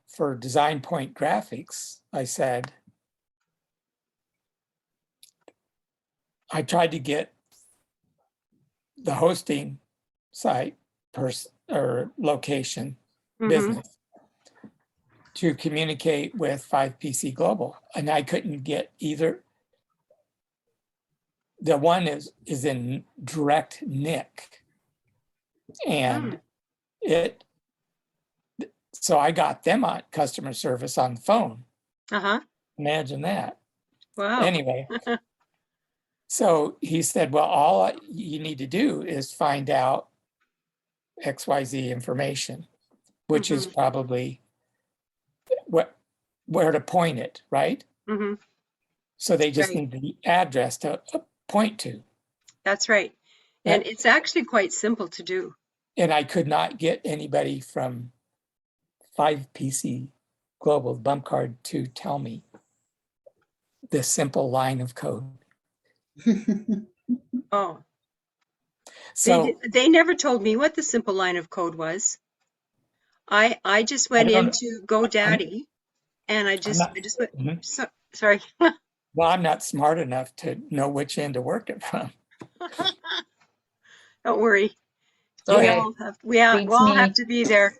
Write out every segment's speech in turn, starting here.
for Design Point Graphics, I said, I tried to get the hosting site or location business to communicate with 5PC Global, and I couldn't get either. The one is in direct NIC, and so I got them on customer service on the phone. Imagine that. Wow. Anyway, so he said, well, all you need to do is find out XYZ information, which is probably where to point it, right? So they just need the address to point to. That's right. And it's actually quite simple to do. And I could not get anybody from 5PC Global Bump Card to tell me this simple line of code. Oh. So they never told me what the simple line of code was. I just went into GoDaddy and I just went, sorry. Well, I'm not smart enough to know which end to work it from. Don't worry. Okay. We all have to be there.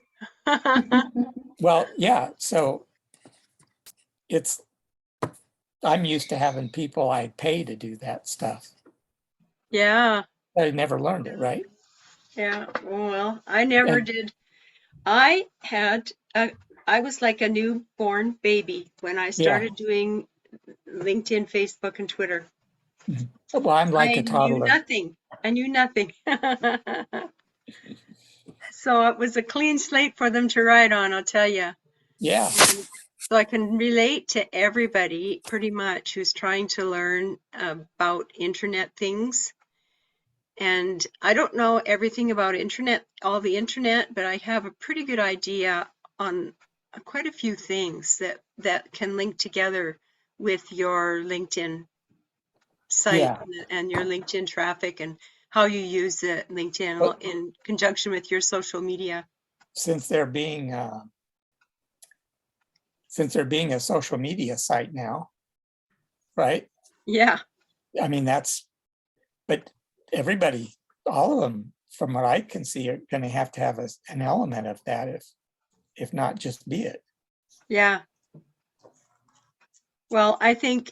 Well, yeah. So I'm used to having people I pay to do that stuff. Yeah. I never learned it, right? Yeah. Well, I never did. I was like a newborn baby when I started doing LinkedIn, Facebook, and Twitter. Well, I'm like a toddler. I knew nothing. So it was a clean slate for them to write on, I'll tell you. Yeah. So I can relate to everybody pretty much who's trying to learn about internet things. And I don't know everything about all the internet, but I have a pretty good idea on quite a few things that can link together with your LinkedIn site and your LinkedIn traffic and how you use the LinkedIn in conjunction with your social media. Since there being a social media site now, right? Yeah. I mean, but everybody, all of them, from what I can see, are going to have an element of that, if not just be it. Yeah. Well, I think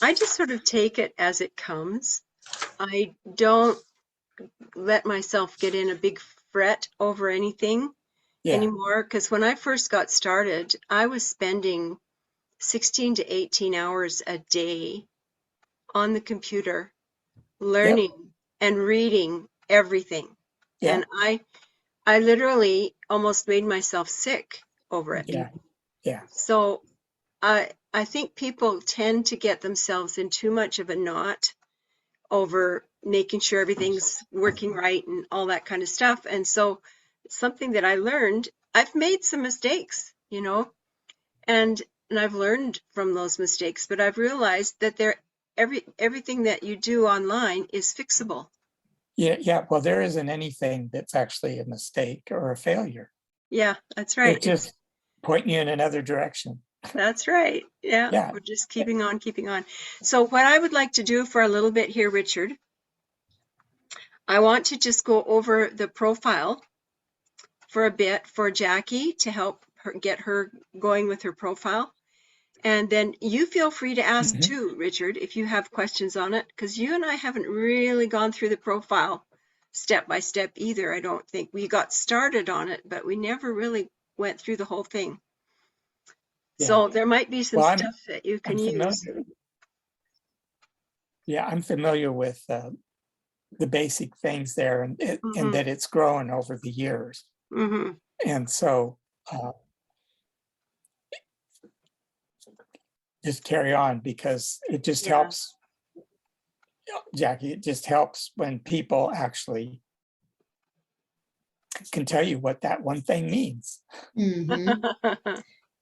I just sort of take it as it comes. I don't let myself get in a big fret over anything anymore, because when I first got started, I was spending 16 to 18 hours a day on the computer learning and reading everything. And I literally almost made myself sick over it. Yeah. So I think people tend to get themselves in too much of a knot over making sure everything's working right and all that kind of stuff. And so something that I learned, I've made some mistakes, and I've learned from those mistakes, but I've realized that everything that you do online is fixable. Yeah. Well, there isn't anything that's actually a mistake or a failure. Yeah, that's right. It's just pointing you in another direction. That's right. Yeah. We're just keeping on. So what I would like to do for a little bit here, Richard, I want to just go over the profile for a bit for Jackie to help her get her going with her profile. And then you feel free to ask too, Richard, if you have questions on it, because you and I haven't really gone through the profile step by step either. I don't think we got started on it, but we never really went through the whole thing. Yeah. So there might be some stuff that you can use. Yeah, I'm familiar with the basic things there, and that it's grown over the years. And so just carry on, because it just helps, Jackie, it just helps when people actually can tell you what that one thing means.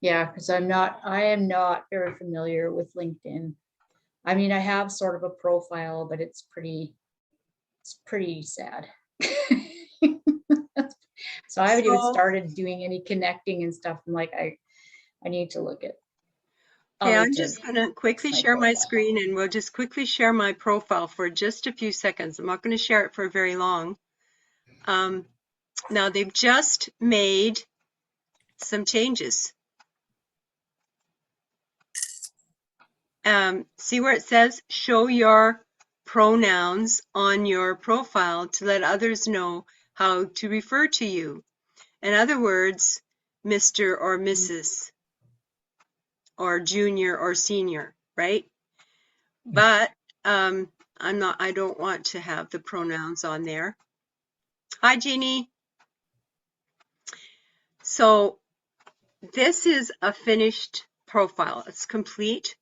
Yeah, because I am not very familiar with LinkedIn. I mean, I have sort of a profile, but it's pretty sad. So I haven't even So- started doing any connecting and stuff. I'm like, I need to look at. Okay, I'll I'm need to- just going to quickly my share my profile. screen, and we'll just quickly share my profile for just a few seconds. I'm not going to share it for very long. Now they've just made some changes. See where it says show your pronouns on your profile to let others know how to refer to you. In other words, Mr. or Mrs. or junior or senior, right? But I don't want to have the pronouns on there. Hi, Jeannie. So this is a finished profile. It's complete.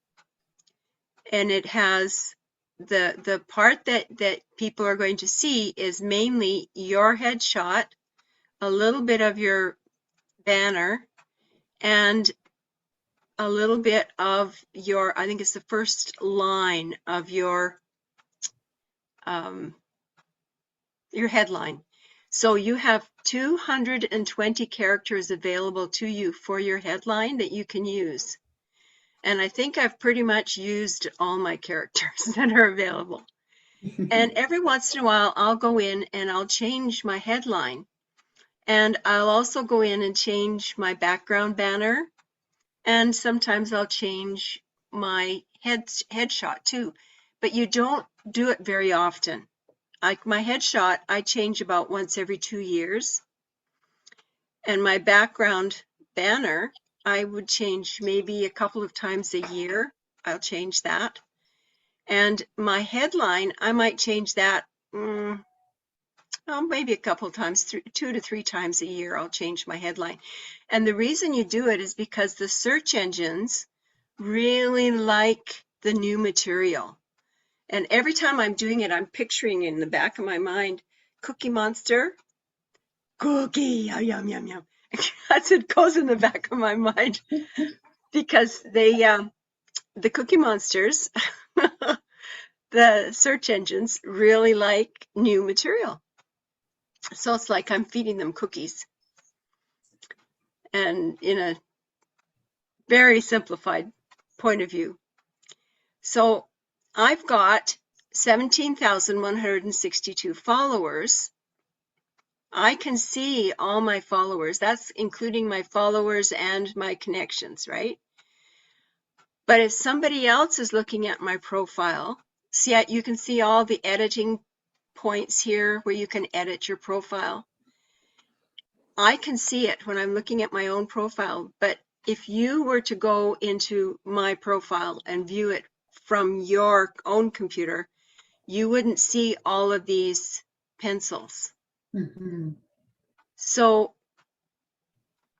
And it has the part that people are going to see is mainly your headshot, a little bit of your banner, and a little bit of your, I think it's the first line of your headline. So you have 220 characters available to you for your headline that you can use. And I think I've pretty much used all my characters that are available. And every once in a while, I'll go in and I'll change my headline. And I'll also go in and change my background banner. And sometimes I'll change my headshot too. But you don't do it very often. Like my headshot, I change about once every 2 years. And my background banner, I would change maybe a couple of times a year. I'll change that. And my headline, I might change that maybe a couple of times, 2 to 3 times a year, I'll change my headline. And the reason you do it is because the search engines really like the new material. And every time I'm doing it, I'm picturing in the back of my mind, Cookie Monster, cookie, yum, yum, yum. That's what goes in the back of my mind because the Cookie Monsters, the search engines really like new material. So it's like I'm feeding them cookies. And in a very simplified point of view. So I've got 17,162 followers. I can see all my followers. That's including my followers and my connections, right? But if somebody else is looking at my profile, see, you can see all the editing points here where you can edit your profile. I can see it when I'm looking at my own profile, but if you were to go into my profile and view it from your own computer, you wouldn't see all of these pencils. Mm-hmm. So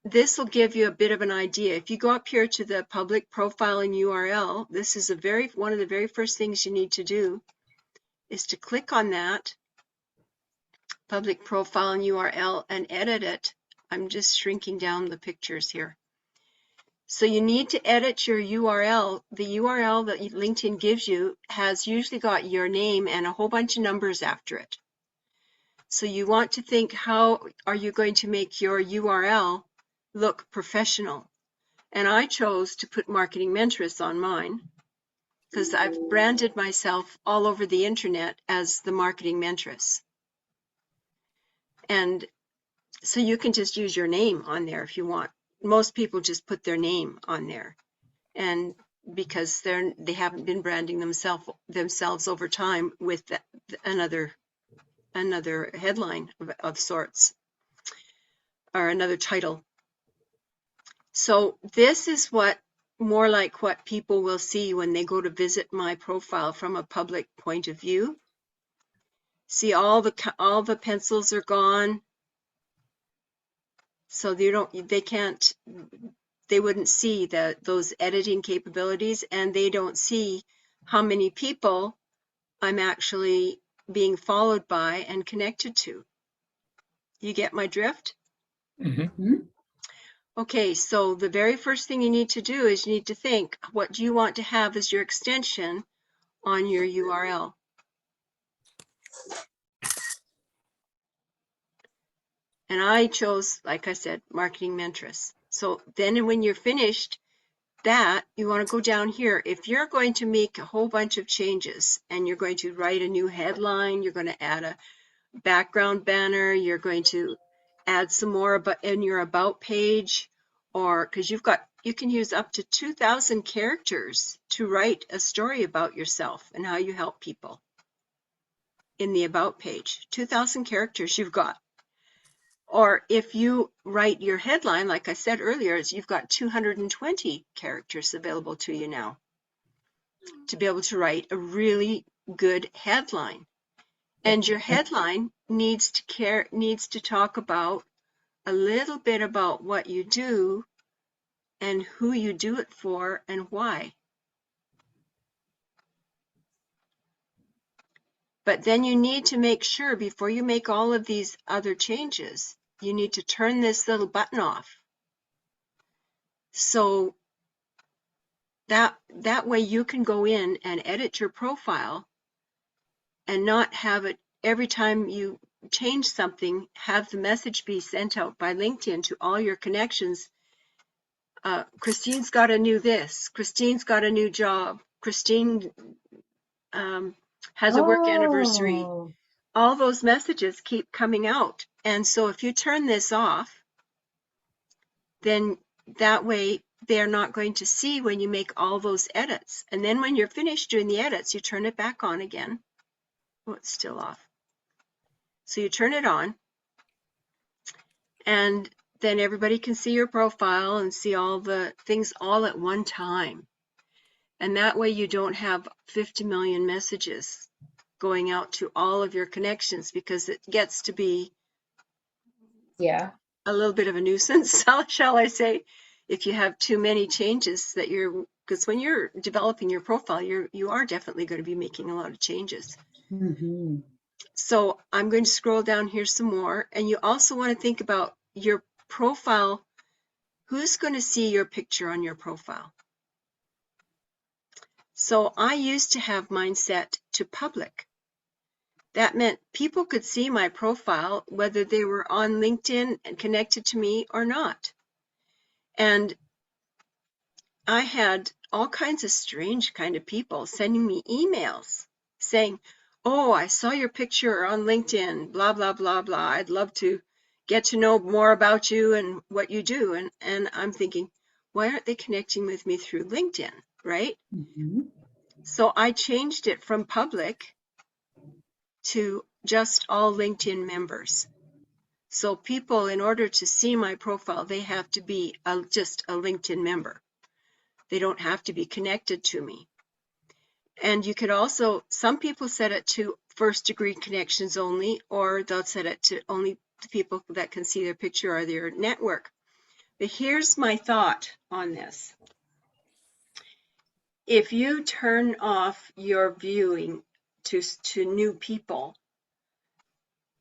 this will give you a bit of an idea. If you go up here to the public profile and URL, this is one of the very first things you need to do is to click on that public profile and URL and edit it. I'm just shrinking down the pictures here. So you need to edit your URL. The URL that LinkedIn gives you has usually got your name and a whole bunch of numbers after it. So you want to think, how are you going to make your URL look professional? And I chose to put Marketing Mentoress on mine because I've branded myself all over the internet as the Marketing Mentoress. And so you can just use your name on there if you want. Most people just put their name on there, and because they haven't been branding themselves over time with another headline of sorts or another title. So this is more like what people will see when they go to visit my profile from a public point of view. See, all the pencils are gone. So they wouldn't see those editing capabilities, and they don't see how many people I'm actually being followed by and connected to. You get my drift? Mm-hmm. Okay, so the very first thing you need to do is you need to think, what do you want to have as your extension on your URL? And I chose, like I said, Marketing Mentress. So then when you're finished that, you want to go down here. If you're going to make a whole bunch of changes and you're going to write a new headline, you're going to add a background banner, you're going to add some more in your about page, or because you can use up to 2,000 characters to write a story about yourself and how you help people in the about page. 2,000 characters you've got. Or if you write your headline, like I said earlier, you've got 220 characters available to you now to be able to write a really good headline. And your headline needs to talk about a little bit about what you do and who you do it for and why. But then you need to make sure before you make all of these other changes, you need to turn this little button off. So that way you can go in and edit your profile and not have it every time you change something, have the message be sent out by LinkedIn to all your connections. Christine's got a new this. Christine's got a new job. Christine has a work anniversary. All those messages keep coming out. And so if you turn this off, then that way they're not going to see when you make all those edits. And then when you're finished doing the edits, you turn it back on again. Oh, it's still off. So you turn it on, and then everybody can see your profile and see all the things all at one time. And that way you don't have 50 million messages going out to all of your connections, because it gets to be a little bit of a nuisance, shall I say, if you have too many changes that because when you're developing your profile, you are definitely going to be making a lot of changes. Mm-hmm. So I'm going to scroll down here some more, and you also want to think about your profile. Who's going to see your picture on your profile? So I used to have mine set to public. That meant people could see my profile whether they were on LinkedIn and connected to me or not. And I had all kinds of strange kind of people sending me emails saying, oh, I saw your picture on LinkedIn, blah, blah, blah, blah. I'd love to get to know more about you and what you do. And I'm thinking, why aren't they connecting with me through LinkedIn, right? Mm-hmm. So I changed it from public to just all LinkedIn members. So people, in order to see my profile, they have to be just a LinkedIn member. They don't have to be connected to me. And you could also, some people set it to first degree connections only, or they'll set it to only the people that can see their picture or their network. But here's my thought on this. If you turn off your viewing to new people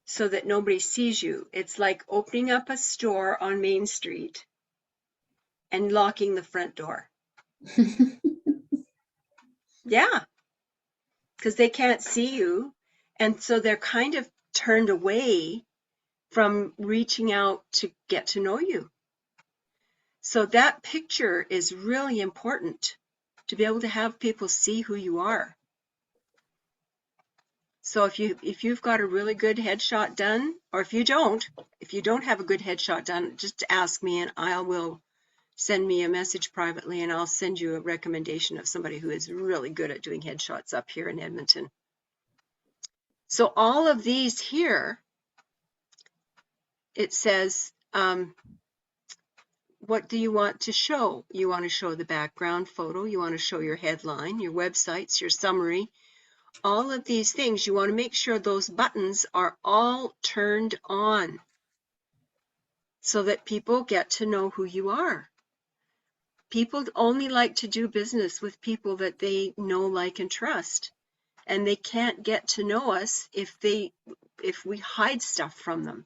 so that nobody sees you, it's like opening up a store on Main Street and locking the front door. Yeah, because they can't see you. And so they're kind of turned away from reaching out to get to know you. So that picture is really important to be able to have people see who you are. So if you've got a really good headshot done, or if you don't have a good headshot done, just ask me and I will send me a message privately and I'll send you a recommendation of somebody who is really good at doing headshots up here in Edmonton. So all of these here, it says, what do you want to show? You want to show the background photo, you want to show your headline, your websites, your summary, all of these things. You want to make sure those buttons are all turned on so that people get to know who you are. People only like to do business with people that they know, like, and trust. And they can't get to know us if we hide stuff from them.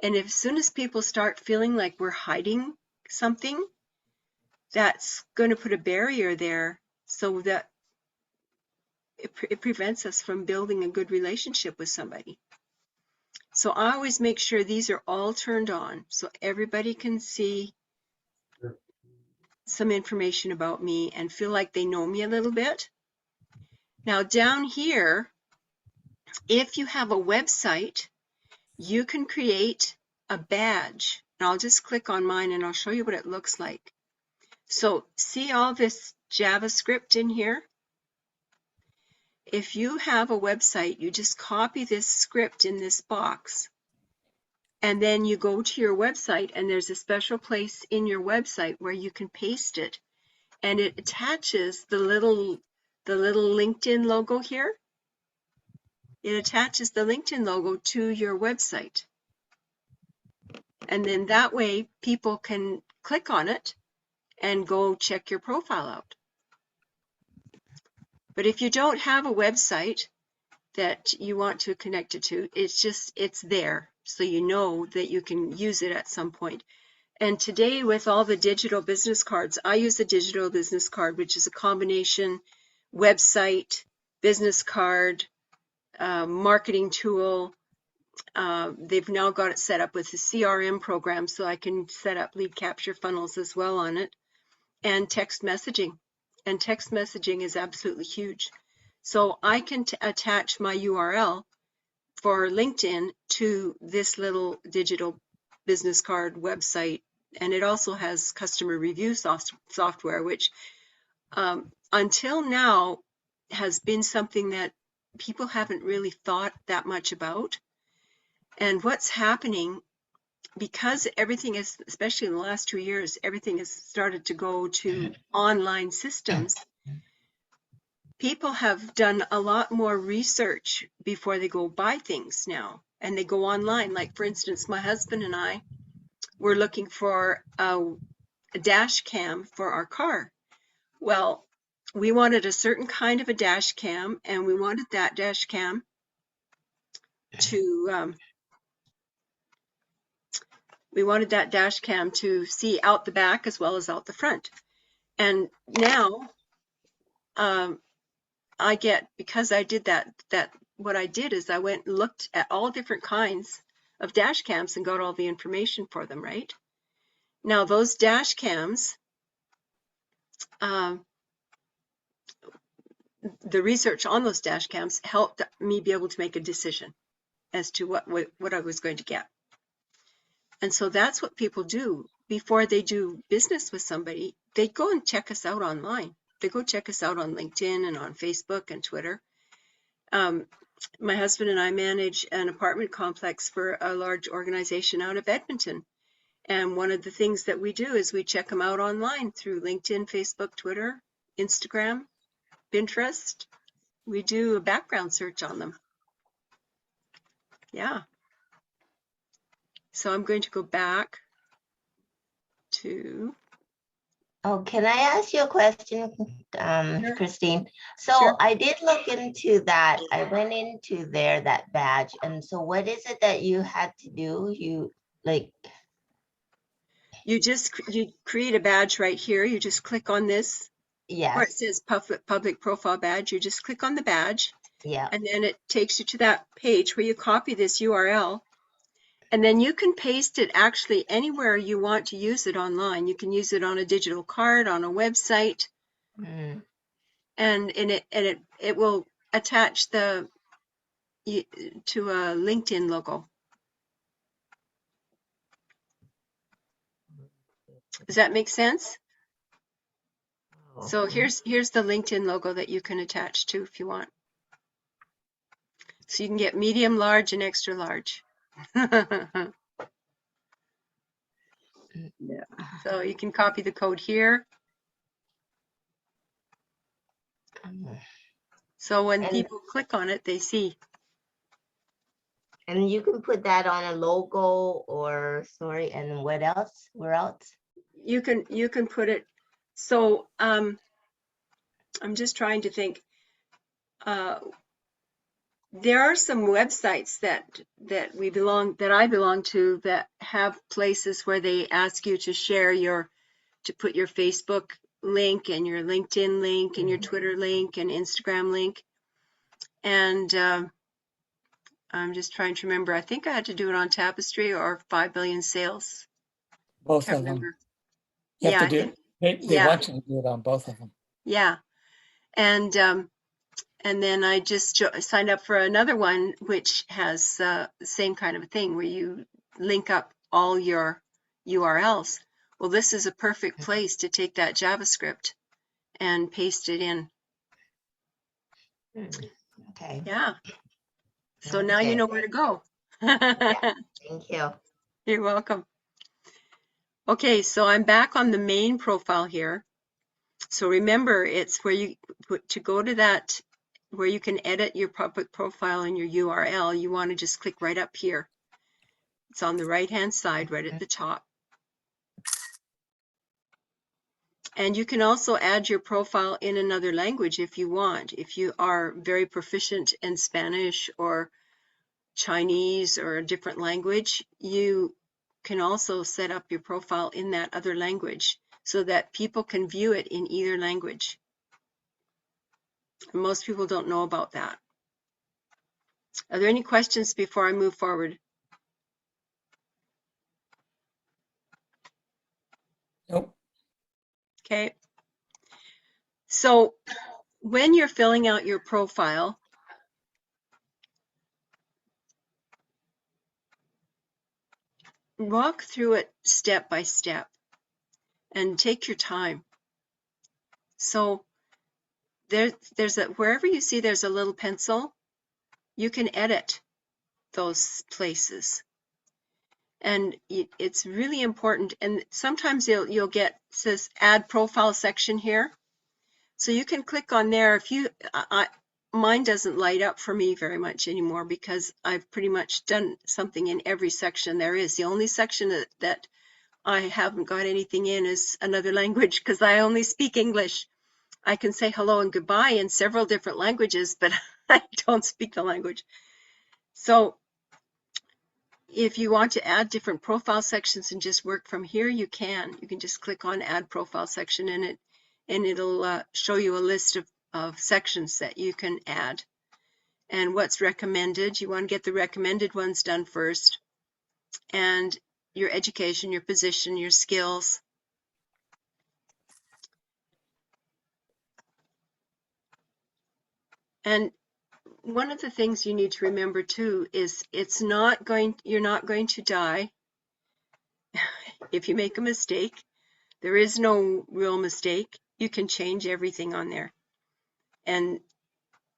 And as soon as people start feeling like we're hiding something, that's going to put a barrier there so that it prevents us from building a good relationship with somebody. So I always make sure these are all turned on so everybody can see some information about me and feel like they know me a little bit. Now down here, if you have a website, you can create a badge. And I'll just click on mine and I'll show you what it looks like. So see all this JavaScript in here? If you have a website, you just copy this script in this box. And then you go to your website and there's a special place in your website where you can paste it. And it attaches the little LinkedIn logo here. It attaches the LinkedIn logo to your website. And then that way people can click on it and go check your profile out. But if you don't have a website that you want to connect it to, it's there. So you know that you can use it at some point. And today with all the digital business cards, I use a digital business card, which is a combination website, business card, marketing tool. They've now got it set up with the CRM program, so I can set up lead capture funnels as well on it, and text messaging. And text messaging is absolutely huge. So I can attach my URL for LinkedIn to this little digital business card website. And it also has customer review software, which until now has been something that people haven't really thought that much about. And what's happening, because everything is, especially in the last 2 years, everything has started to go to online systems. People have done a lot more research before they go buy things now, and they go online. Like, for instance, my husband and I were looking for a dash cam for our car. Well, we wanted a certain kind of a dash cam, and we wanted that dash cam to see out the back as well as out the front. And now because I did that what I did is I went and looked at all different kinds of dash cams and got all the information for them, right? Now those dash cams, the research on those dash cams helped me be able to make a decision as to what I was going to get. And so that's what people do before they do business with somebody. They go and check us out online. They go check us out on LinkedIn and on Facebook and Twitter. My husband and I manage an apartment complex for a large organization out of Edmonton. And one of the things that we do is we check them out online through LinkedIn, Facebook, Twitter, Instagram, Pinterest. We do a background search on them. Yeah. So I'm going to go back to... Oh, can I ask you a question, Sure. Christine? So Sure. I did look into that. I went into there, that badge. And so what is it that you had to do? You create a badge right here. You just click on this. Yes. Where it says public profile badge. You just click on the badge. Yeah. And then it takes you to that page where you copy this URL. And then you can paste it actually anywhere you want to use it online. You can use it on a digital card, on a website, and it will attach to a LinkedIn logo. Does that make sense? Oh. So here's the LinkedIn logo that you can attach to if you want. So you can get medium, large, and extra large. Yeah. So you can copy the code here. So when people click on it, they see. And you can put that on a logo or and what else? Where else? You can put it. So I'm just trying to think. There are some websites that I belong to that have places where they ask you to share to put your Facebook link and your LinkedIn link and your Twitter link and Instagram link. And I'm just trying to remember. I think I had to do it on Tapestry or 5 billion sales. Both Can't of them. remember. You have Yeah, to do, they yeah. want you to do it on both of them. Yeah. And then I just signed up for another one, which has the same kind of a thing where you link up all your URLs. Well, this is a perfect place to take that JavaScript and paste it in. Okay. Yeah. So now you Okay. know where to go. Thank you. You're welcome. Okay, so I'm back on the main profile here. So remember, it's where you to go to that where you can edit your public profile and your URL. You want to just click right up here. It's on the right hand side, right at the top. And you can also add your profile in another language if you want. If you are very proficient in Spanish or Chinese or a different language, you can also set up your profile in that other language so that people can view it in either language. And most people don't know about that. Are there any questions before I move forward? Nope. Okay. So when you're filling out your profile, walk through it step by step and take your time. So there's a, wherever you see there's a little pencil, you can edit those places. And it's really important. And sometimes you'll get, says add profile section here. So you can click on there. If you, mine doesn't light up for me very much anymore because I've pretty much done something in every section there is. The only section that I haven't got anything in is another language because I only speak English. I can say hello and goodbye in several different languages, but I don't speak the language. So if you want to add different profile sections and just work from here, you can. You can just click on add profile section and it'll show you a list of sections that you can add. And what's recommended, you want to get the recommended ones done first. And your education, your position, your skills. And one of the things you need to remember too is you're not going to die if you make a mistake. There is no real mistake. You can change everything on there. And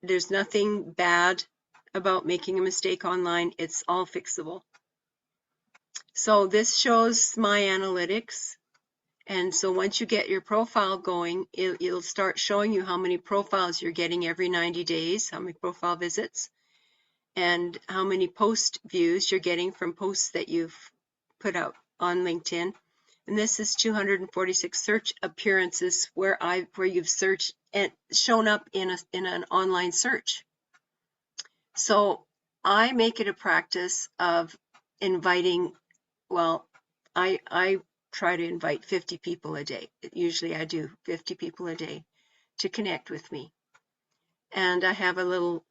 there's nothing bad about making a mistake online. It's all fixable. So this shows my analytics. And so once you get your profile going, it'll start showing you how many profiles you're getting every 90 days, how many profile visits, and how many post views you're getting from posts that you've put out on LinkedIn. And this is 246 search appearances where you've searched and shown up in an online search. So I make it a practice of inviting, well, I try to invite 50 people a day. Usually I do 50 people a day to connect with me. And I have a little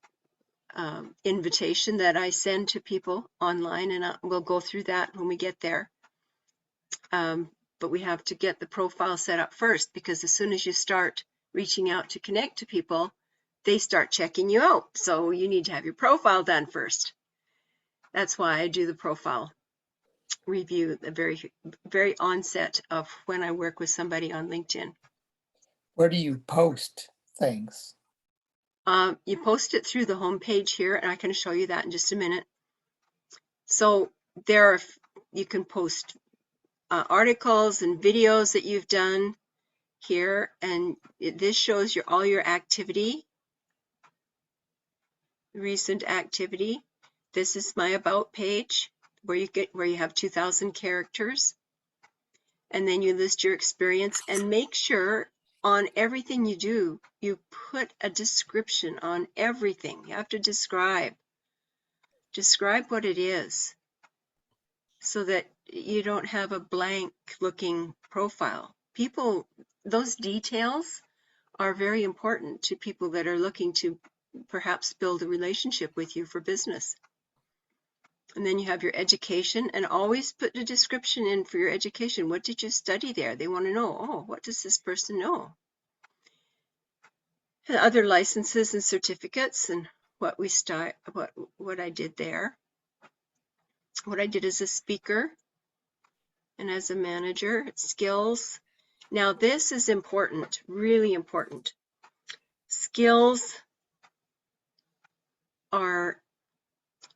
invitation that I send to people online, and we'll go through that when we get there. But we have to get the profile set up first, because as soon as you start reaching out to connect to people, they start checking you out. So you need to have your profile done first. That's why I do the profile review at the very, very onset of when I work with somebody on LinkedIn. Where do you post things? You post it through the home page here, and I can show you that in just a minute. So you can post articles and videos that you've done here, and this shows all your activity, recent activity. This is my about page where you have 2,000 characters, and then you list your experience, and make sure on everything you do, you put a description on everything. You have to describe what it is so that you don't have a blank looking profile. Those details are very important to people that are looking to perhaps build a relationship with you for business. And then you have your education, and always put a description in for your education. What did you study there? They want to know, oh, what does this person know? And other licenses and certificates and what I did there. What I did as a speaker and as a manager, skills. Now this is important, really important. Skills are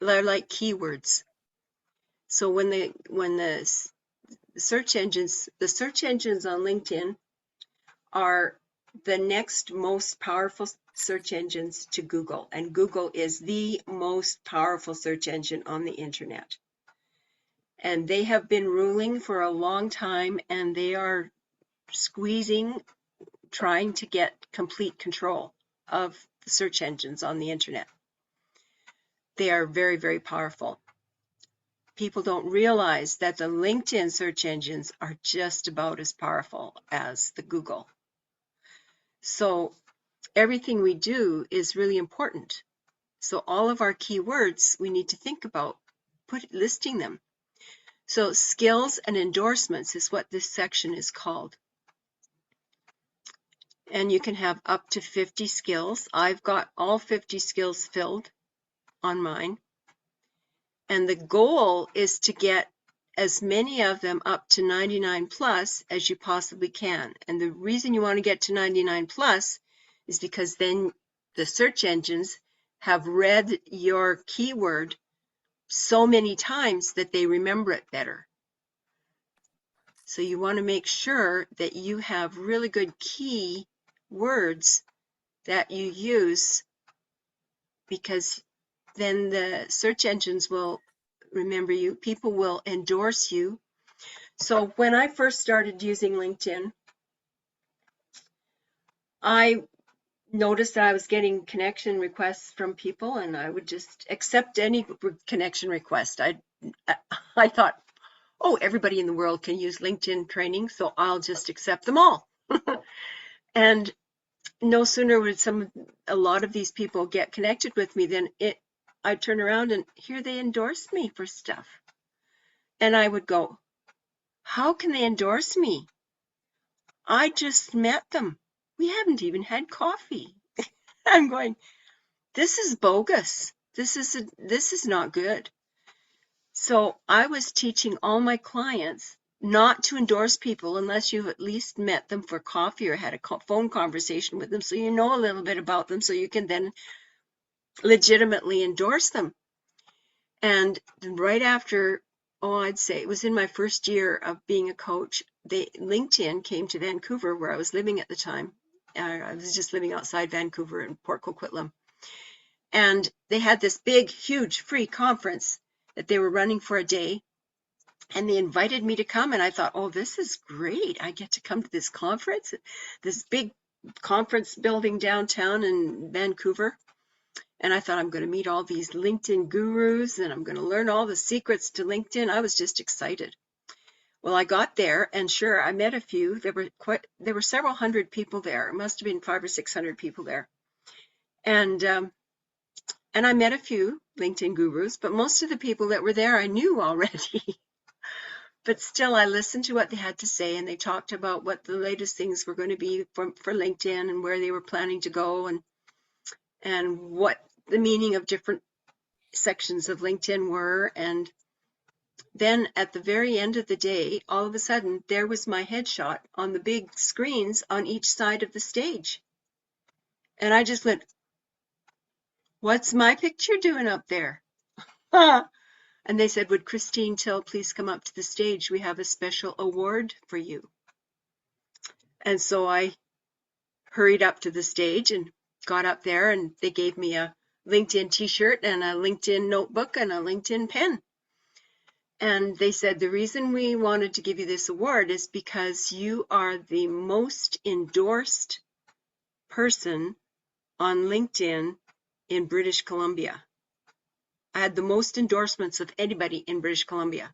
like keywords. So when the search engines on LinkedIn are the next most powerful search engines to Google, and Google is the most powerful search engine on the internet. And they have been ruling for a long time, and they are squeezing, trying to get complete control of the search engines on the internet. They are very, very powerful. People don't realize that the LinkedIn search engines are just about as powerful as the Google. So everything we do is really important. So all of our keywords, we need to think about listing them. So skills and endorsements is what this section is called. And you can have up to 50 skills. I've got all 50 skills filled on mine. And the goal is to get as many of them up to 99 plus as you possibly can. And the reason you want to get to 99 plus is because then the search engines have read your keyword so many times that they remember it better. So you want to make sure that you have really good key words that you use, because then the search engines will remember you, people will endorse you. So when I first started using LinkedIn, I noticed that I was getting connection requests from people, and I would just accept any connection request. I thought, oh, everybody in the world can use LinkedIn training, so I'll just accept them all. And no sooner would a lot of these people get connected with me than I'd turn around and here they endorsed me for stuff. And I would go, how can they endorse me? I just met them. We haven't even had coffee. I'm going, this is bogus. This is not good. So I was teaching all my clients not to endorse people unless you've at least met them for coffee or had a phone conversation with them, so you know a little bit about them, so you can then legitimately endorse them. And right after, I'd say it was in my first year of being a coach, LinkedIn came to Vancouver, where I was living at the time. I was just living outside Vancouver in Port Coquitlam. And they had this big, huge free conference that they were running for a day. And they invited me to come, and I thought, oh, this is great. I get to come to this conference, this big conference building downtown in Vancouver. And I thought, I'm going to meet all these LinkedIn gurus, and I'm going to learn all the secrets to LinkedIn. I was just excited. Well, I got there, and sure, I met a few. There were several hundred people there. It must have been 500 or 600 people there. And I met a few LinkedIn gurus, but most of the people that were there I knew already. But still, I listened to what they had to say, and they talked about what the latest things were going to be for LinkedIn and where they were planning to go, and what the meaning of different sections of LinkedIn were. And then at the very end of the day, all of a sudden, there was my headshot on the big screens on each side of the stage. And I just went, what's my picture doing up there? And they said, would Christine Till please come up to the stage? We have a special award for you. And so I hurried up to the stage and got up there, and they gave me a LinkedIn t-shirt and a LinkedIn notebook and a LinkedIn pen. And they said, the reason we wanted to give you this award is because you are the most endorsed person on LinkedIn in British Columbia. I had the most endorsements of anybody in British Columbia.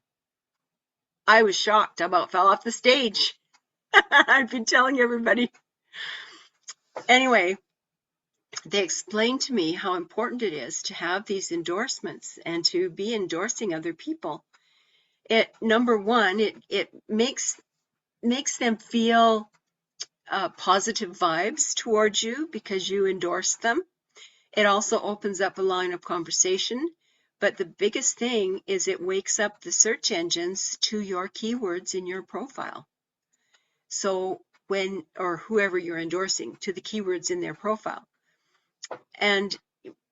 I was shocked. I about fell off the stage. I've been telling everybody. Anyway, they explained to me how important it is to have these endorsements and to be endorsing other people. Number one, it makes them feel positive vibes towards you because you endorse them. It also opens up a line of conversation. But the biggest thing is it wakes up the search engines to your keywords in your profile. So or whoever you're endorsing, to the keywords in their profile. And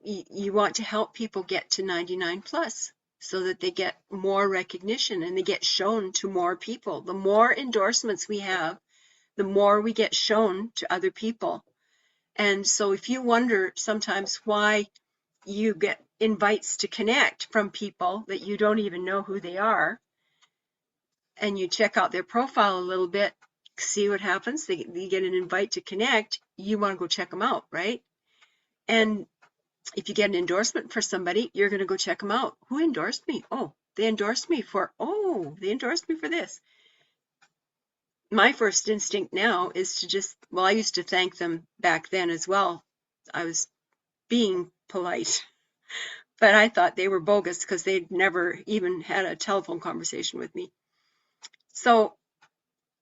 you want to help people get to 99 plus so that they get more recognition and they get shown to more people. The more endorsements we have, the more we get shown to other people. And so if you wonder sometimes why you get invites to connect from people that you don't even know who they are, and you check out their profile a little bit, see what happens, they get an invite to connect, you want to go check them out, right? And if you get an endorsement for somebody, you're going to go check them out. Who endorsed me? Oh, they endorsed me for this. My first instinct now is to just, well, I used to thank them back then as well. I was being polite, but I thought they were bogus because they'd never even had a telephone conversation with me. So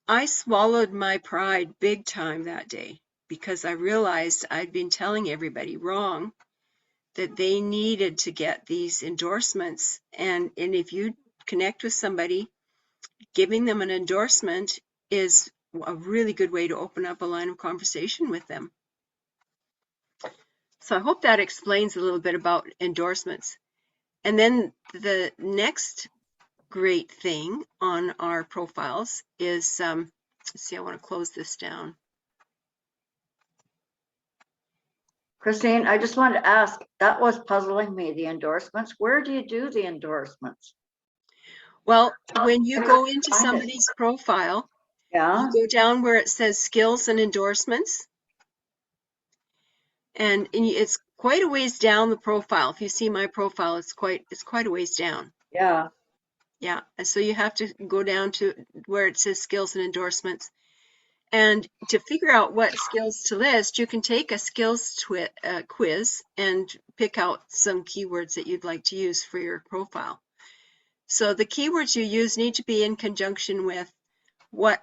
I swallowed my pride big time that day because I realized I'd been telling everybody wrong that they needed to get these endorsements. And if you connect with somebody, giving them an endorsement is a really good way to open up a line of conversation with them. So I hope that explains a little bit about endorsements. And then the next great thing on our profiles is, let's see, I want to close this down. Christine, I just wanted to ask, that was puzzling me, the endorsements. Where do you do the endorsements? Well, when you go into somebody's profile, Yeah, you go down where it says skills and endorsements. And it's quite a ways down the profile. If you see my profile, it's quite a ways down. yeah. Yeah, and so you have to go down to where it says skills and endorsements. And to figure out what skills to list, you can take a skills quiz and pick out some keywords that you'd like to use for your profile. So the keywords you use need to be in conjunction with what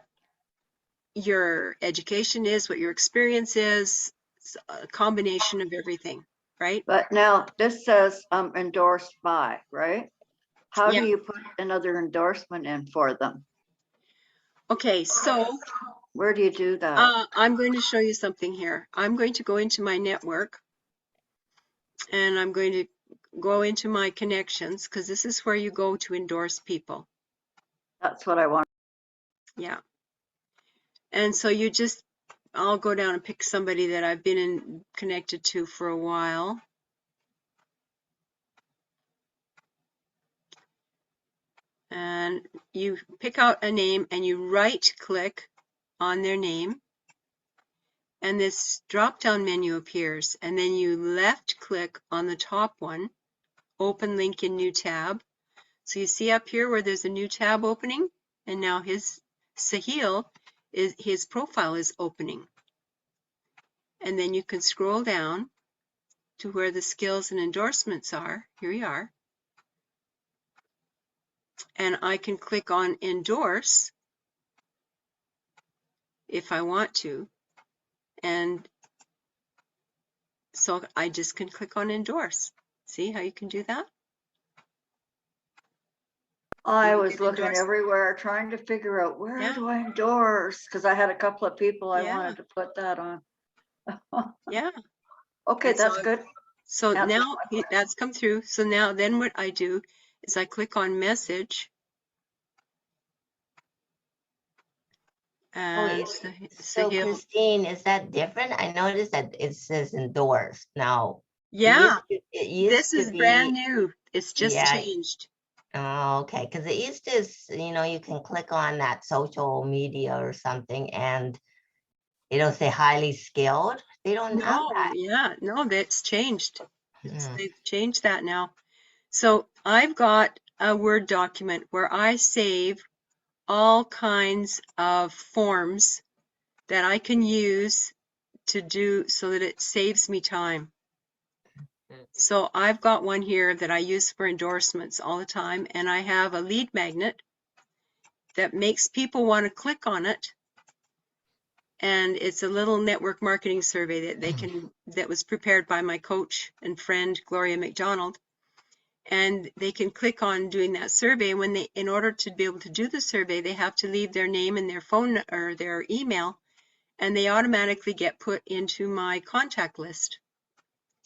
your education is, what your experience is, a combination of everything, right? But now this says endorsed by, right? How Yeah. do you put another endorsement in for them? Okay, so Where do you do that? I'm going to show you something here. I'm going to go into my network and I'm going to go into my connections because this is where you go to endorse people. That's what I want. Yeah. And so I'll go down and pick somebody that I've been connected to for a while. And you pick out a name and you right click on their name. And this drop down menu appears. And then you left click on the top one, open link in new tab. So you see up here where there's a new tab opening, and now Sahil, his profile is opening. And then you can scroll down to where the skills and endorsements are. Here you are. And I can click on endorse if I want to. And so I just can click on endorse. See how you can do that? I was looking everywhere trying to figure out where do I endorse? Because I had a couple of people I wanted to put that on. Yeah. Okay, that's good. So now that's come through. So now then what I do is I click on message. And so Christine, is that different? I noticed that it says endorse now. Yeah, this is brand new. It's just changed. Oh, okay, because it used to, you can click on that social media or something and it'll say highly skilled. They don't have that. Yeah, no, that's changed. They've changed that now. So I've got a Word document where I save all kinds of forms that I can use to do so that it saves me time. So I've got one here that I use for endorsements all the time, and I have a lead magnet that makes people want to click on it. And it's a little network marketing survey that they can, that was prepared by my coach and friend, Gloria McDonald. And they can click on doing that survey. When they, in order to be able to do the survey, they have to leave their name and their phone or their email, and they automatically get put into my contact list.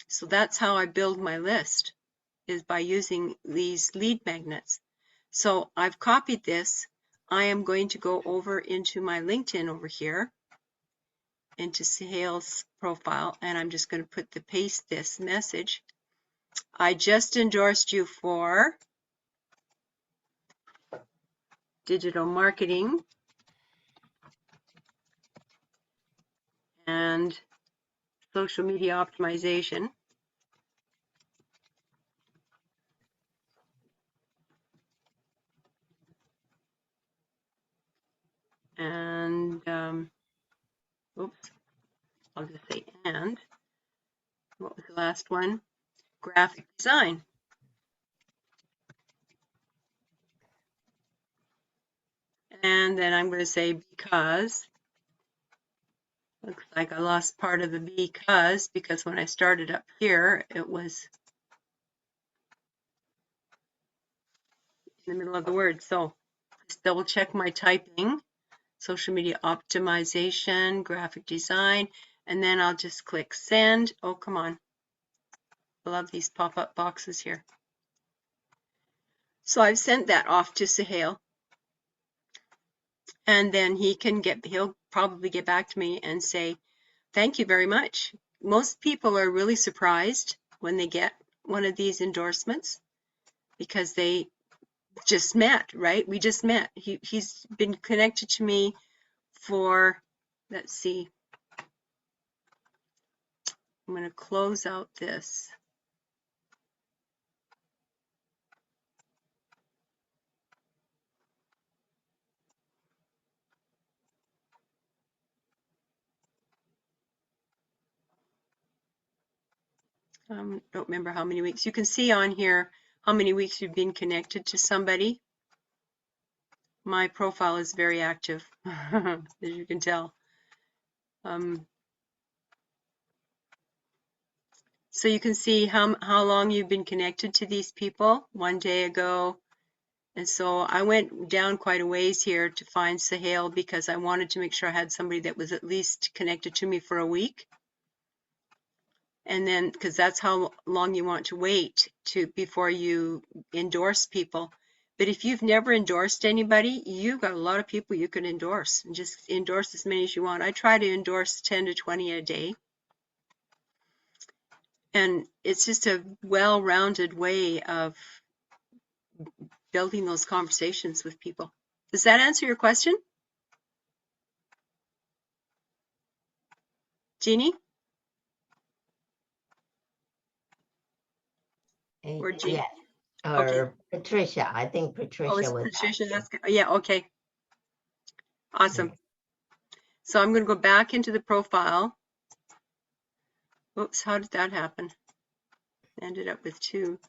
So that's how I build my list, is by using these lead magnets. So I've copied this. I am going to go over into my LinkedIn over here, into Sahel's profile, and I'm just going to paste this message. I just endorsed you for digital marketing and social media optimization. And, oops, I'll just say and. What was the last one? Graphic design. And then I'm going to say because. Looks like I lost part of the because when I started up here, it was in the middle of the word. So just double check my typing. Social media optimization, graphic design, and then I'll just click send. Oh, come on. I love these pop-up boxes here. So I've sent that off to Sahel, and then he'll probably get back to me and say, thank you very much. Most people are really surprised when they get one of these endorsements because they just met, right? We just met. He's been connected to me for, let's see, I'm going to close out this. Don't remember how many weeks. You can see on here how many weeks you've been connected to somebody. My profile is very active, as you can tell. So you can see how long you've been connected to these people. 1 day ago. And so I went down quite a ways here to find Sahel because I wanted to make sure I had somebody that was at least connected to me for a week. And then, because that's how long you want to wait before you endorse people. But if you've never endorsed anybody, you've got a lot of people you can endorse, and just endorse as many as you want. I try to endorse 10 to 20 a day. And it's just a well-rounded way of building those conversations with people. Does that answer your question? Jeannie? Or Jean? Yeah, or Okay. Patricia. I think Oh, Patricia it's was Patricia. asking. Yeah, okay. Awesome. So I'm going to go back into the profile. Oops, how did that happen? Ended up with 2.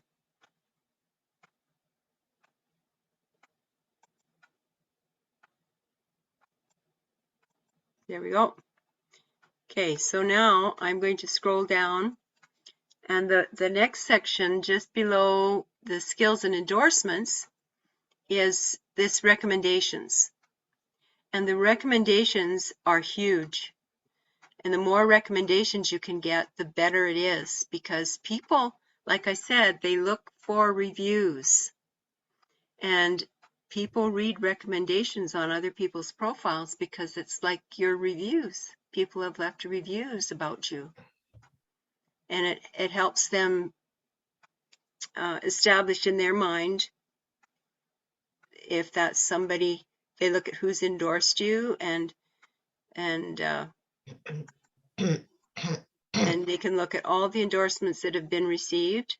There we go. Okay, so now I'm going to scroll down, and the next section just below the skills and endorsements is this recommendations. And the recommendations are huge. And the more recommendations you can get, the better it is, because people, like I said, they look for reviews. And people read recommendations on other people's profiles because it's like your reviews. People have left reviews about you. And it helps them establish in their mind, if that's somebody, they look at who's endorsed you, and they can look at all the endorsements that have been received.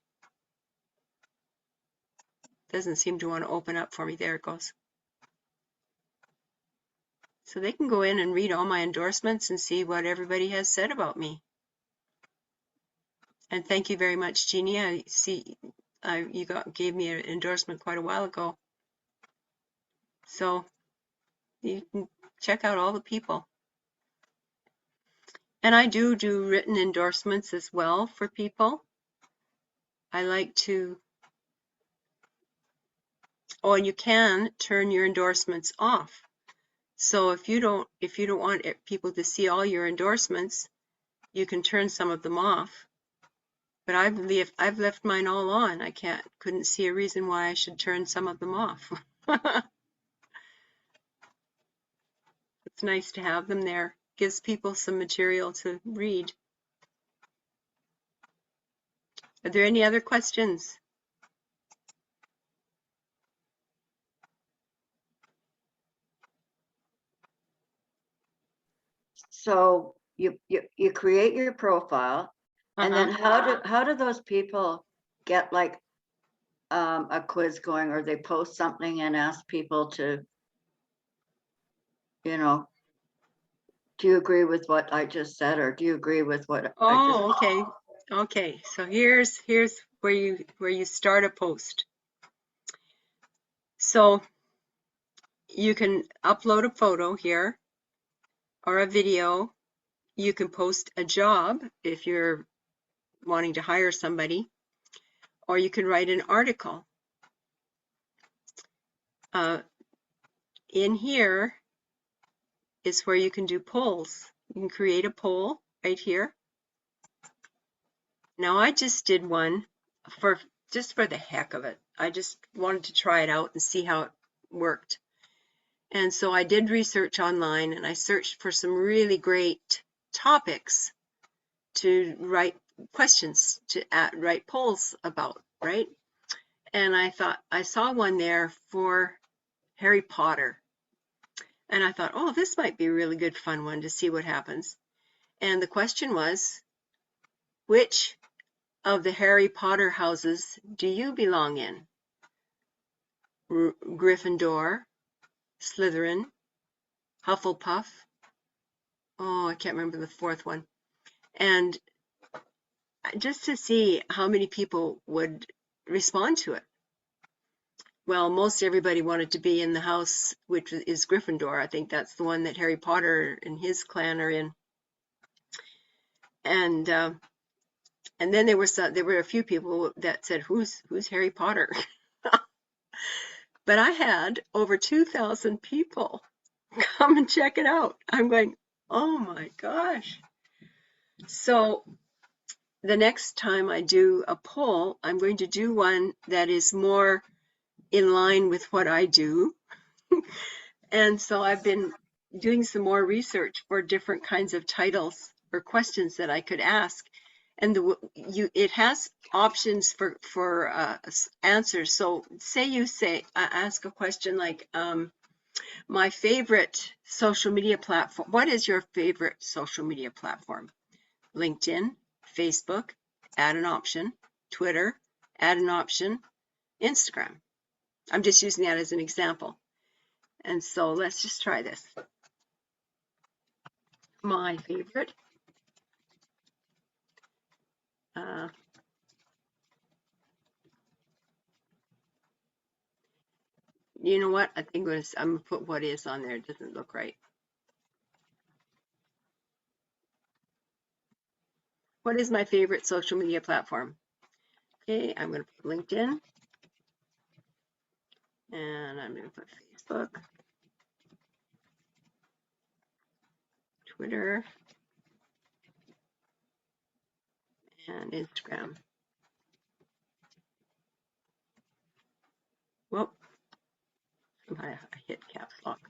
Doesn't seem to want to open up for me. There it goes. So they can go in and read all my endorsements and see what everybody has said about me. And thank you very much, Jeannie. I see you gave me an endorsement quite a while ago. So you can check out all the people. And I do written endorsements as well for people. I like to, oh, and you can turn your endorsements off. So if you don't want people to see all your endorsements, you can turn some of them off. But I've left mine all on. I couldn't see a reason why I should turn some of them off. It's nice to have them there. Gives people some material to read. Are there any other questions? So you create your profile, and then Uh-huh. how do those people get like a quiz going, or they post something and ask people to, you know, do you agree with what I just said, or do you agree with what I just? Oh, okay. Okay. So here's where you start a post. So you can upload a photo here or a video. You can post a job if you're wanting to hire somebody, or you can write an article. In here is where you can do polls. You can create a poll right here. Now I just did one just for the heck of it. I just wanted to try it out and see how it worked. And so I did research online, and I searched for some really great topics to write questions, to write polls about, right? And I thought I saw one there for Harry Potter. And I thought, oh, this might be a really good fun one to see what happens. And the question was, which of the Harry Potter houses do you belong in? Gryffindor, Slytherin, Hufflepuff. Oh, I can't remember the fourth one. And just to see how many people would respond to it. Well, most everybody wanted to be in the house, which is Gryffindor. I think that's the one that Harry Potter and his clan are in. And then there were a few people that said, "Who's Harry Potter?" But I had over 2,000 people come and check it out. I'm going, oh my gosh. So the next time I do a poll, I'm going to do one that is more in line with what I do. And so I've been doing some more research for different kinds of titles or questions that I could ask. And it has options for answers. So say you ask a question like, my favorite social media platform. What is your favorite social media platform? LinkedIn, Facebook, add an option, Twitter, add an option, Instagram. I'm just using that as an example. And so let's just try this. My favorite. You know what? I think I'm going to put what is on there. It doesn't look right. What is my favorite social media platform? Okay, I'm going to put LinkedIn. And I'm going to put Facebook, Twitter, and Instagram. Whoop. I hit caps lock.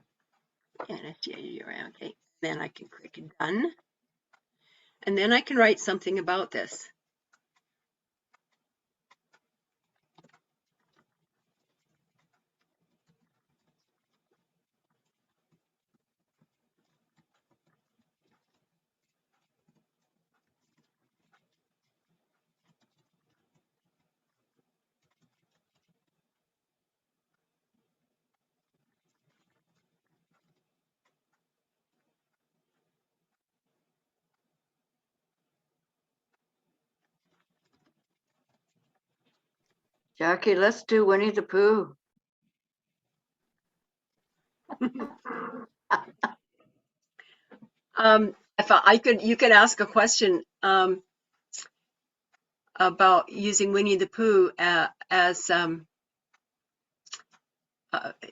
And okay. Then I can click done. And then I can write something about this. Jackie, let's do Winnie the Pooh. If I could, you could ask a question about using Winnie the Pooh as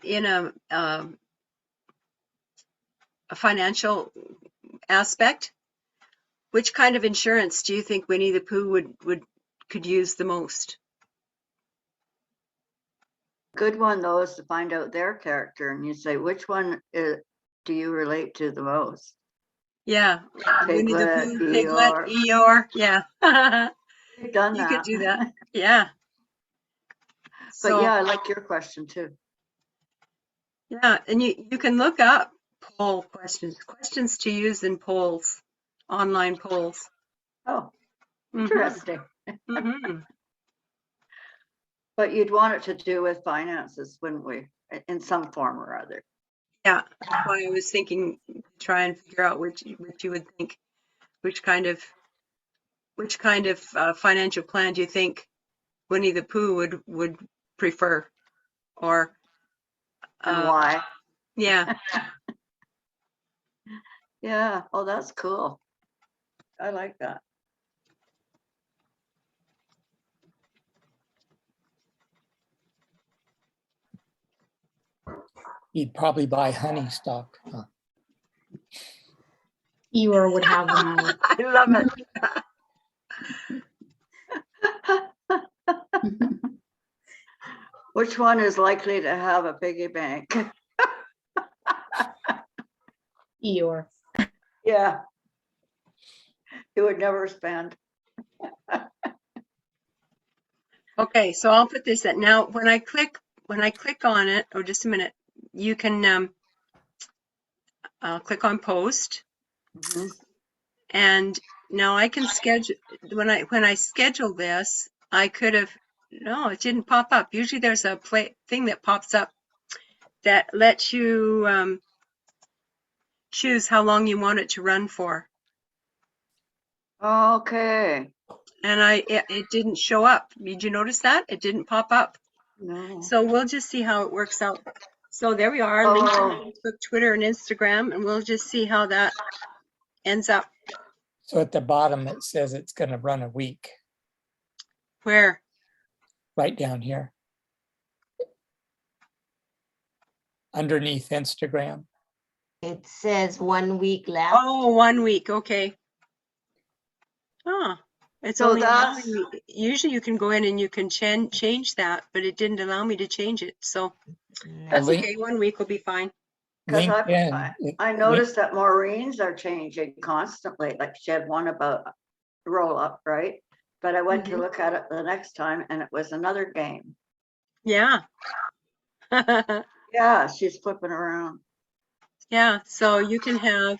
in a financial aspect. Which kind of insurance do you think Winnie the Pooh could use the most? Good one though is to find out their character and you say, which one do you relate to the most? Yeah, Winnie the Piglet, Pooh, Piglet, Eeyore, yeah. You've done You that. could do that, yeah. But So, yeah, I like your question too. yeah, and you can look up poll questions to use in polls, online polls. Oh, Mhm, interesting. mhm. But you'd want it to do with finances, wouldn't we? In some form or other. Yeah, that's why I was thinking, try and figure out which you would think, which kind of financial plan do you think Winnie the Pooh would prefer, or And why? yeah, Yeah. Oh, that's cool. I like that. He'd probably buy honey stock. Huh? Eeyore would have them all. I love it. Which one is likely to have a piggy bank? Eeyore. Yeah. He would never spend. Okay, so I'll put this at now. When I click on it, or just a minute, you can click on post, Mhm. and now I can schedule. When I schedule this, I could have. No, it didn't pop up. Usually there's a thing that pops up that lets you choose how long you want it to run for. Okay. And it didn't show up. Did you notice that? It didn't pop up. No. So we'll just see how it works out. So there we are, Oh. LinkedIn, Facebook, Twitter, and Instagram, and we'll just see how that ends up. So at the bottom, it says it's going to run a week, Where? right down here. Underneath Instagram. It says 1 week left. Oh, 1 week. Okay. Oh, it's So only allowing that's- me. Usually you can go in and you can change that, but it didn't allow me to change it. So that's link- okay. 1 week will be fine. Because LinkedIn. I noticed that Maureen's are changing constantly. Like she had one about roll up, right? But I went to Mhm. look at it the next time and it was another game. Yeah. Yeah, she's flipping around. Yeah. So you can have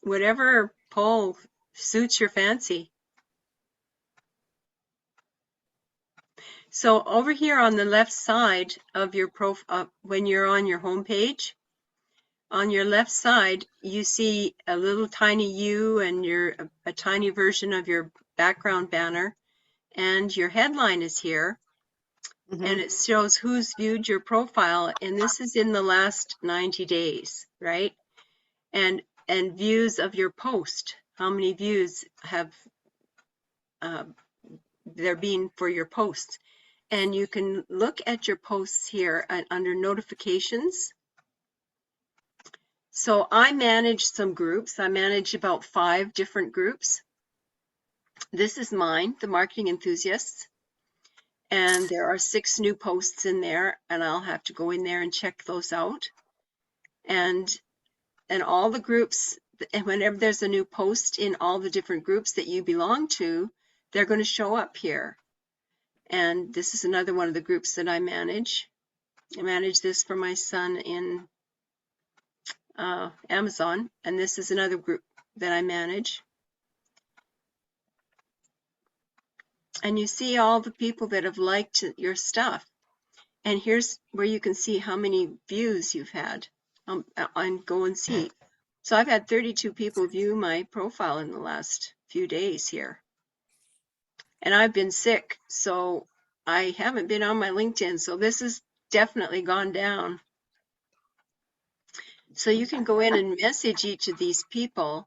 whatever poll suits your fancy. So over here on the left side of your when you're on your home page, on your left side, you see a little tiny U and a tiny version of your background banner, and your headline is here, Mhm. and it shows who's viewed your profile, and this is in the last 90 days, right? And views of your post. How many views have there been for your posts? And you can look at your posts here under notifications. So I manage some groups. I manage about 5 different groups. This is mine, the Marketing Enthusiasts. And there are 6 new posts in there, and I'll have to go in there and check those out. And all the groups, and whenever there's a new post in all the different groups that you belong to, they're going to show up here. And this is another one of the groups that I manage. I manage this for my son in Amazon, and this is another group that I manage. And you see all the people that have liked your stuff. And here's where you can see how many views you've had and go and see. So I've had 32 people view my profile in the last few days here. and I've been sick, so I haven't been on my LinkedIn. So this has definitely gone down. So you can go in and message each of these people.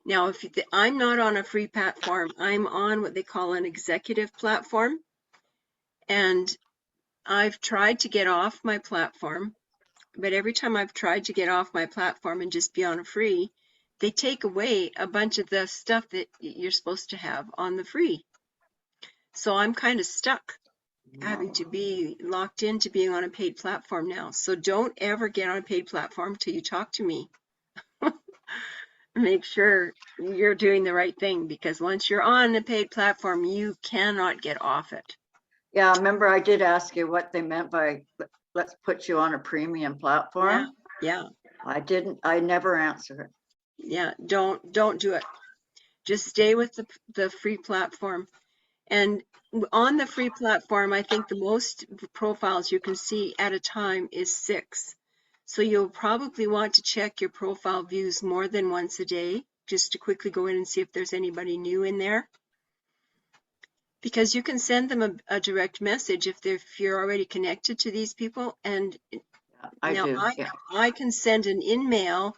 Now, if I'm not on a free platform, I'm on what they call an executive platform. And I've tried to get off my platform, but every time I've tried to get off my platform and just be on a free, they take away a bunch of the stuff that you're supposed to have on the free. So I'm kind of stuck having to be locked into being on a paid platform now. So don't ever get on a paid platform till you talk to me. Make sure you're doing the right thing, because once you're on a paid platform, you cannot get off it. Yeah, remember I did ask you what they meant by let's put you on a premium platform. Yeah. I never answered it. Yeah, don't do it. Just stay with the free platform. And on the free platform, I think the most profiles you can see at a time is 6. So you'll probably want to check your profile views more than once a day, just to quickly go in and see if there's anybody new in there. Because you can send them a direct message if you're already connected to these people. And I can send an in-mail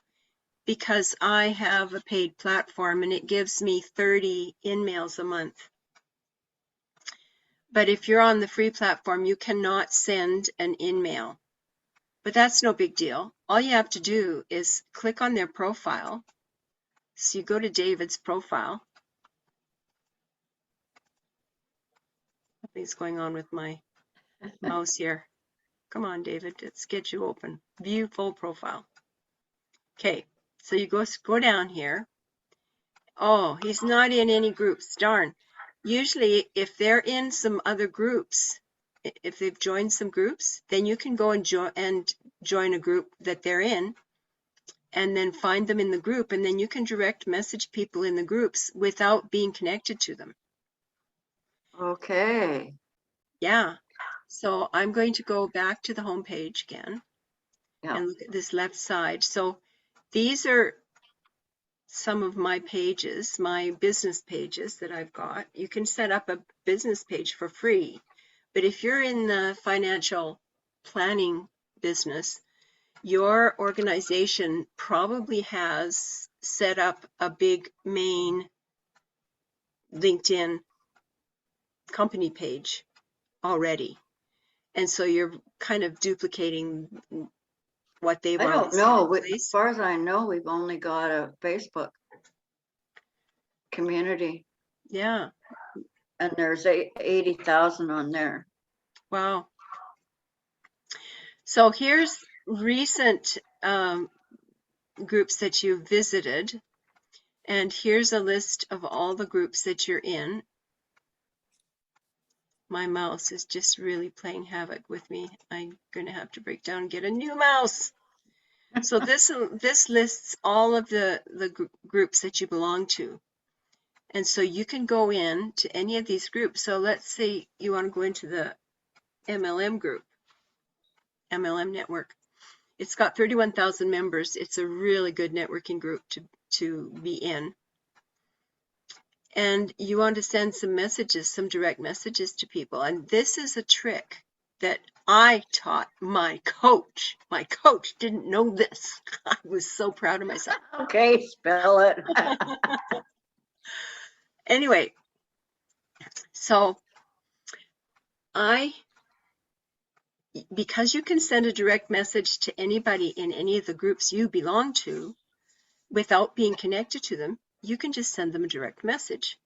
because I have a paid platform and it gives me 30 in-mails a month. But if you're on the free platform, you cannot send an in-mail. But that's no big deal. All you have to do is click on their profile. So you go to David's profile. Something's going on with my mouse here. Come on, David, let's get you open. View full profile. Okay, so you go down here. Oh, he's not in any groups, darn. Usually, if they're in some other groups, if they've joined some groups, then you can go and join a group that they're in, and then find them in the group, and then you can direct message people in the groups without being connected to them. Okay. Yeah. So I'm going to go back to the home page again and look at this left side. So these are some of my pages, my business pages that I've got. You can set up a business page for free, but if you're in the financial planning business, your organization probably has set up a big main LinkedIn company page already. And so you're kind of duplicating what they've already I don't know. set in As far as I know, we've only got a Facebook community. Yeah. And there's 80,000 on there. Wow. So here's recent groups that you've visited. And here's a list of all the groups that you're in. My mouse is just really playing havoc with me. I'm going to have to break down and get a new mouse. So this lists all of the groups that you belong to. And so you can go in to any of these groups. So let's say you want to go into the MLM group, MLM network. It's got 31,000 members. It's a really good networking group to be in. And you want to send some messages, some direct messages to people. And this is a trick that I taught my coach. My coach didn't know this. I was so proud of myself. Okay, spell it. Anyway, so because you can send a direct message to anybody in any of the groups you belong to without being connected to them, you can just send them a direct message.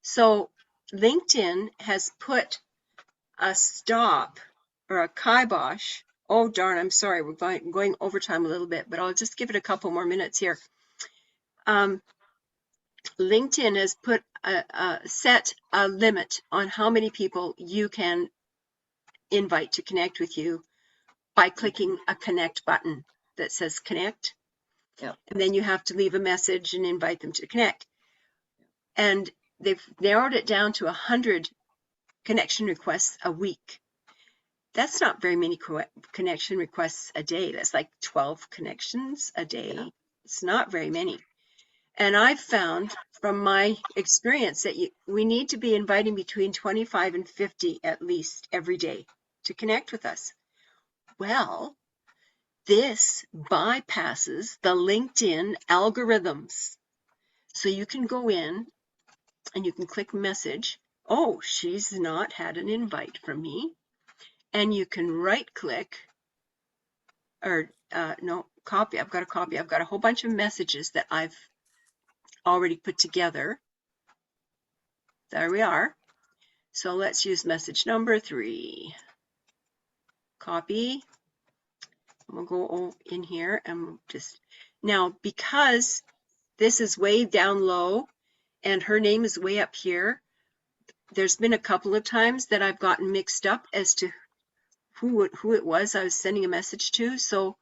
So LinkedIn has put a stop or a kibosh. Oh, darn, I'm sorry, we're going overtime a little bit, but I'll just give it a couple more minutes here. LinkedIn has put set a limit on how many people you can invite to connect with you by clicking a connect button that says connect. Yep. And then you have to leave a message and invite them to connect. And they've narrowed it down to 100 connection requests a week. That's not very many connection requests a day. That's like 12 connections a day. Yeah. It's not very many. And I've found from my experience that we need to be inviting between 25 and 50 at least every day to connect with us. Well, this bypasses the LinkedIn algorithms. So you can go in and you can click message. Oh, she's not had an invite from me. And you can right click or no, copy. I've got a copy. I've got a whole bunch of messages that I've already put together. There we are. So let's use message number 3. Copy. We'll go in here and just, now because this is way down low and her name is way up here, there's been a couple of times that I've gotten mixed up as to who it was I was sending a message to. So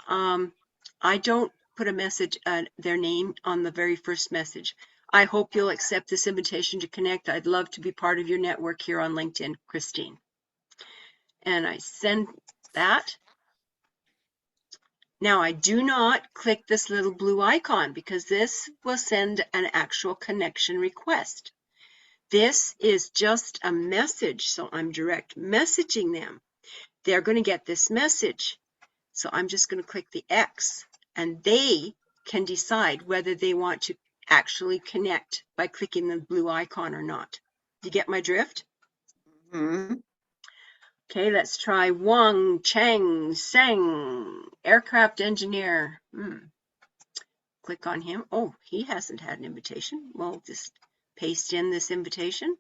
I don't put a message, their name on the very first message. I hope you'll accept this invitation to connect. I'd love to be part of your network here on LinkedIn, Christine. And I send that. Now I do not click this little blue icon because this will send an actual connection request. This is just a message, so I'm direct messaging them. They're going to get this message. So I'm just going to click the X and they can decide whether they want to actually connect by clicking the blue icon or not. Do you get my drift? Mhm. Okay, let's try Wang Chang Seng, aircraft engineer. Click on him. Oh, he hasn't had an invitation. We'll just paste in this invitation.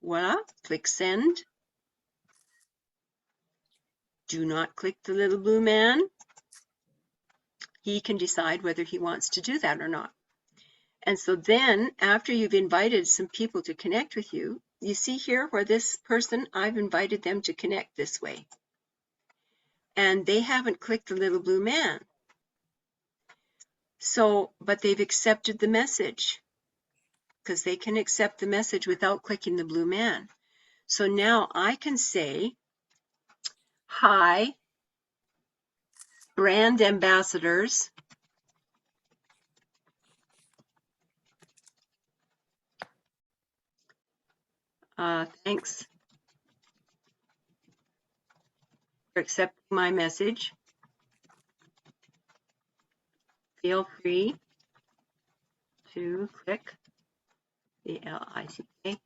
Voila, click send. Do not click the little blue man. He can decide whether he wants to do that or not. And so then after you've invited some people to connect with you, you see here where this person, I've invited them to connect this way. And they haven't clicked the little blue man. So, but they've accepted the message because they can accept the message without clicking the blue man. So now I can say, hi, brand ambassadors. Thanks for accepting my message. Feel free to click the LICK.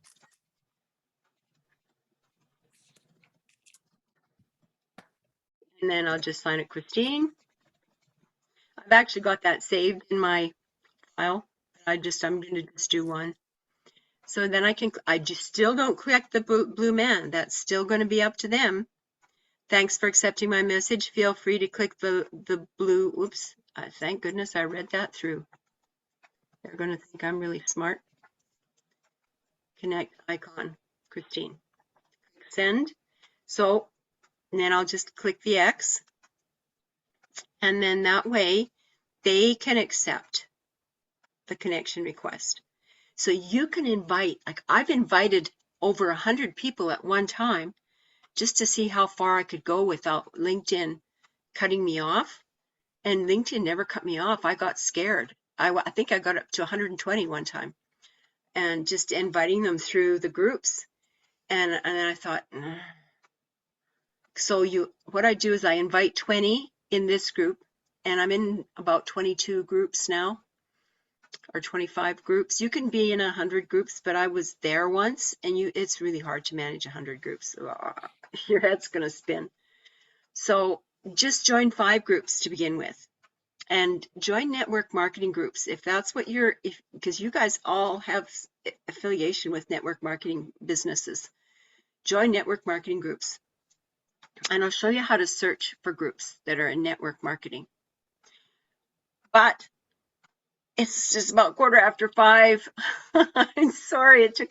And then I'll just sign it, Christine. I've actually got that saved in my file. I'm going to just do one. So then I just still don't click the blue man. That's still going to be up to them. Thanks for accepting my message. Feel free to click the blue, oops, thank goodness I read that through. They're going to think I'm really smart. Connect icon, Christine. Send. So then I'll just click the X. And then that way they can accept the connection request. So you can invite, like I've invited over 100 people at one time just to see how far I could go without LinkedIn cutting me off. And LinkedIn never cut me off. I got scared. I think I got up to 120 one time and just inviting them through the groups. And then I thought, so what I do is I invite 20 in this group and I'm in about 22 groups now. Or 25 groups. You can be in 100 groups, but I was there once and it's really hard to manage 100 groups. Your head's going to spin. So just join 5 groups to begin with and join network marketing groups. If that's what because you guys all have affiliation with network marketing businesses, join network marketing groups. And I'll show you how to search for groups that are in network marketing. But it's just about 5:15. I'm sorry, it's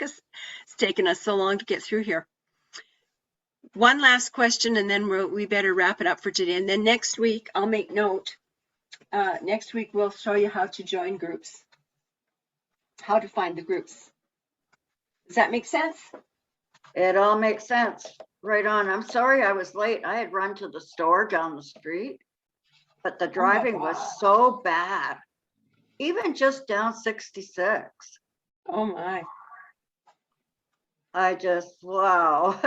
taken us so long to get through here. One last question and then we better wrap it up for today. And then next week, I'll make note. Next week, we'll show you how to join groups, how to find the groups. Does that make sense? It all makes sense. Right on. I'm sorry I was late. I had run to the store down the street, but the driving was so bad. even just down 66. Oh my. I just, wow.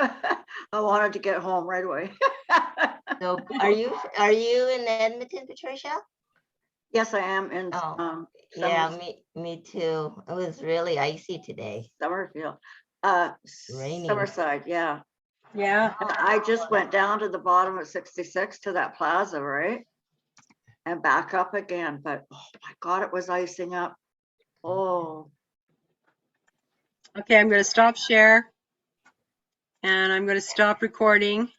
I wanted to get home right away. So are you in Edmonton, Patricia? Yes, I am in Oh, Yeah, me too. It was really icy today. Summerfield. Raining. Summerside, yeah. Yeah. And I just went down to the bottom of 66 to that plaza, right? And back up again, but oh my God, it was icing up. Oh, Okay, I'm going to stop share. And I'm going to stop recording.